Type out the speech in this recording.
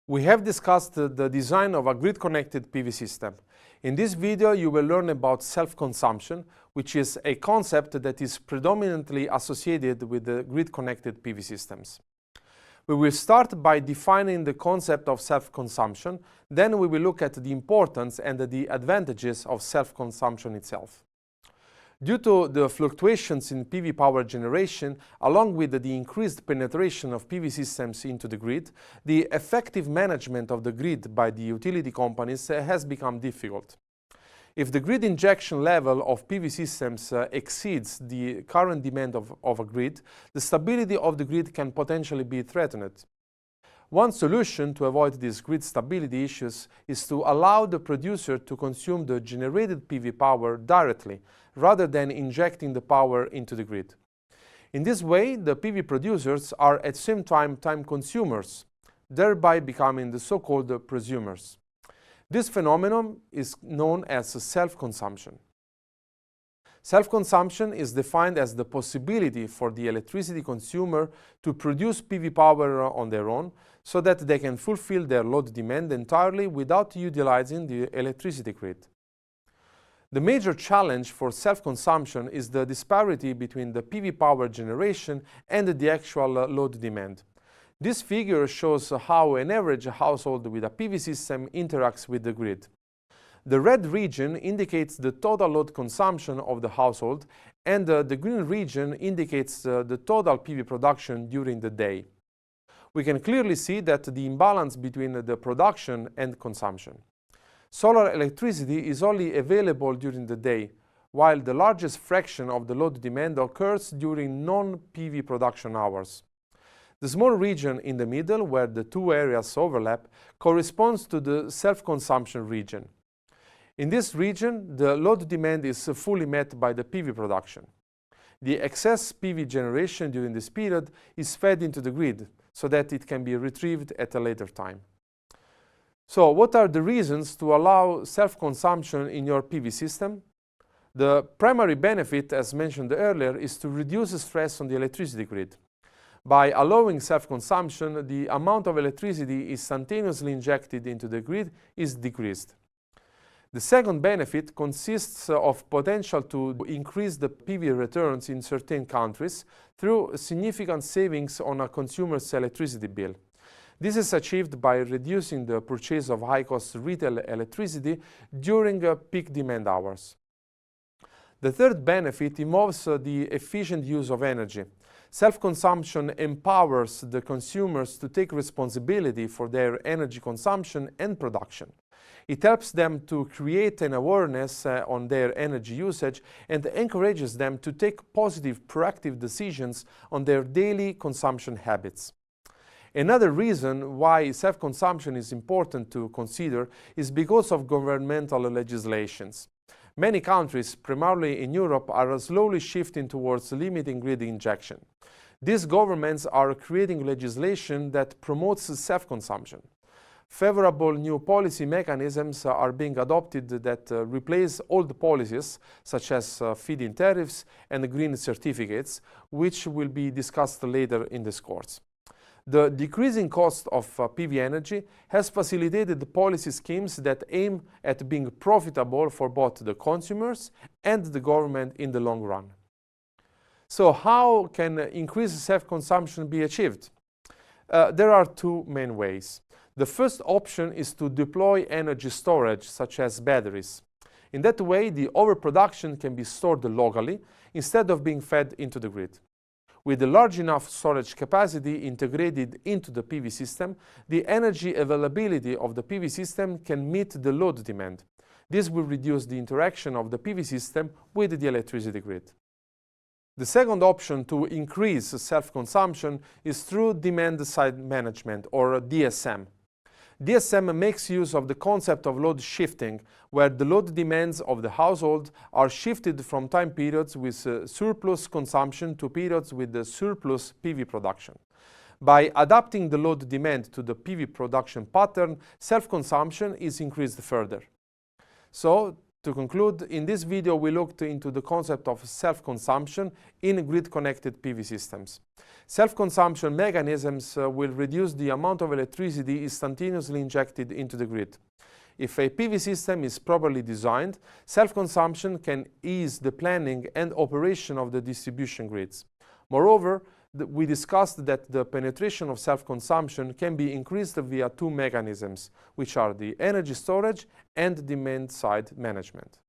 We have discussed the design of a grid-connected PV system. In this video, you will learn about self-consumption, which is a concept that is predominantly associated with the grid-connected PV systems. We will start by defining the concept of self-consumption, then we will look at the importance and the advantages of self-consumption itself. Due to the fluctuations in PV power generation, along with the increased penetration of PV systems into the grid, the effective management of the grid by the utility companies has become difficult. If the grid injection level of PV systems exceeds the current demand of a grid, the stability of the grid can potentially be threatened. One solution to avoid these grid stability issues is to allow the producer to consume the generated PV power directly, rather than injecting the power into the grid. In this way, the PV producers are at the same time consumers, thereby becoming the so-called prosumers. This phenomenon is known as self-consumption. Self-consumption is defined as the possibility for the electricity consumer to produce PV power on their own, so that they can fulfill their load demand entirely without utilizing the electricity grid. The major challenge for self-consumption is the disparity between the PV power generation and the actual load demand. This figure shows how an average household with a PV system interacts with the grid. The red region indicates the total load consumption of the household, and the green region indicates the total PV production during the day. We can clearly see that the imbalance between the production and consumption. Solar electricity is only available during the day, while the largest fraction of the load demand occurs during non-PV production hours. The small region in the middle, where the two areas overlap, corresponds to the self-consumption region. In this region, the load demand is fully met by the PV production. The excess PV generation during this period is fed into the grid, so that it can be retrieved at a later time. So, what are the reasons to allow self-consumption in your PV system? The primary benefit, as mentioned earlier, is to reduce stress on the electricity grid. By allowing self-consumption, the amount of electricity instantaneously injected into the grid is decreased. The second benefit consists of potential to increase the PV returns in certain countries through significant savings on a consumer's electricity bill. This is achieved by reducing the purchase of high-cost retail electricity during peak demand hours. The third benefit involves the efficient use of energy. Self-consumption empowers the consumers to take responsibility for their energy consumption and production. It helps them to create an awareness on their energy usage and encourages them to take positive, proactive decisions on their daily consumption habits. Another reason why self-consumption is important to consider is because of governmental legislations. Many countries, primarily in Europe, are slowly shifting towards limiting grid injection. These governments are creating legislation that promotes self-consumption. Favorable new policy mechanisms are being adopted that replace old policies, such as feed-in tariffs and green certificates, which will be discussed later in this course. The decreasing cost of PV energy has facilitated policy schemes that aim at being profitable for both the consumers and the government in the long run. So, how can increased self-consumption be achieved? There are two main ways. The first option is to deploy energy storage, such as batteries. In that way, the overproduction can be stored locally instead of being fed into the grid. With a large enough storage capacity integrated into the PV system, the energy availability of the PV system can meet the load demand. This will reduce the interaction of the PV system with the electricity grid. The second option to increase self-consumption is through demand-side management, or DSM. DSM makes use of the concept of load shifting, where the load demands of the household are shifted from time periods with surplus consumption to periods with the surplus PV production. By adapting the load demand to the PV production pattern, self-consumption is increased further. So, To conclude, in this video we looked into the concept of self-consumption in grid-connected PV systems. Self-consumption mechanisms will reduce the amount of electricity instantaneously injected into the grid. If a PV system is properly designed, self-consumption can ease the planning and operation of the distribution grids. Moreover, we discussed that the penetration of self-consumption can be increased via two mechanisms, which are the energy storage and demand-side management.